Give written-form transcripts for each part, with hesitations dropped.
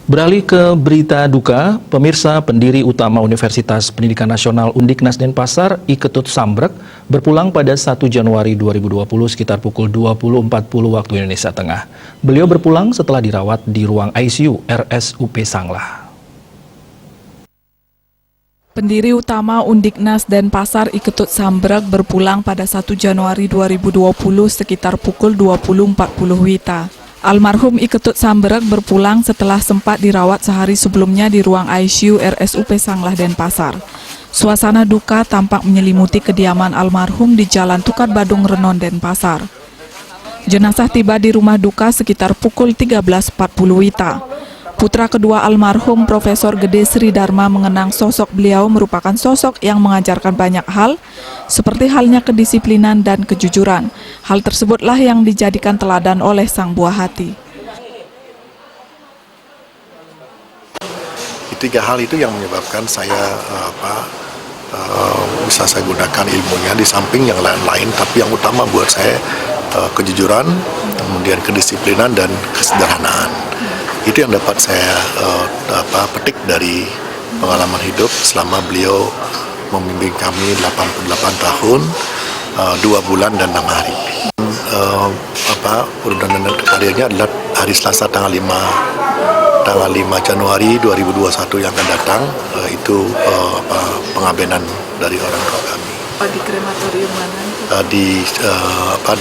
Beralih ke berita duka, pemirsa, pendiri utama Universitas Pendidikan Nasional Undiknas Denpasar, I Ketut Sambrek, berpulang pada 1 Januari 2020 sekitar pukul 20.40 waktu Indonesia Tengah. Beliau berpulang setelah dirawat di ruang ICU RSUP Sanglah. Pendiri utama Undiknas Denpasar, I Ketut Sambrek, berpulang pada 1 Januari 2020 sekitar pukul 20.40 WITA. Almarhum I Ketut Sambrek berpulang setelah sempat dirawat sehari sebelumnya di ruang ICU RSUP Sanglah Denpasar. Suasana duka tampak menyelimuti kediaman almarhum di Jalan Tukar Badung Renon, Denpasar. Jenazah tiba di rumah duka sekitar pukul 13.40 WITA. Putra kedua almarhum, Profesor Gede Sri Dharma, mengenang sosok beliau merupakan sosok yang mengajarkan banyak hal, seperti halnya kedisiplinan dan kejujuran. Hal tersebutlah yang dijadikan teladan oleh sang buah hati. Tiga hal itu yang menyebabkan saya bisa saya gunakan ilmunya di samping yang lain-lain, tapi yang utama buat saya kejujuran, kemudian kedisiplinan dan kesederhanaan. Itu yang dapat saya petik dari pengalaman hidup selama beliau membimbing kami 88 tahun, 2 bulan dan 6 hari. Urutan karirnya adalah hari Selasa tanggal 5 Januari 2021 yang akan datang, itu pengabenan dari orang tua kami. Di krematorium mana?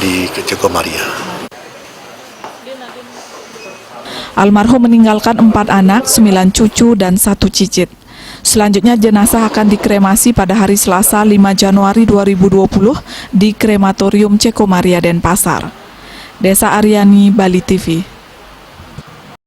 Di Cekomaria. Almarhum meninggalkan 4 anak, 9 cucu, dan 1 cicit. Selanjutnya jenazah akan dikremasi pada hari Selasa 5 Januari 2020 di Krematorium Cekomaria Denpasar. Desa Aryani, Bali TV.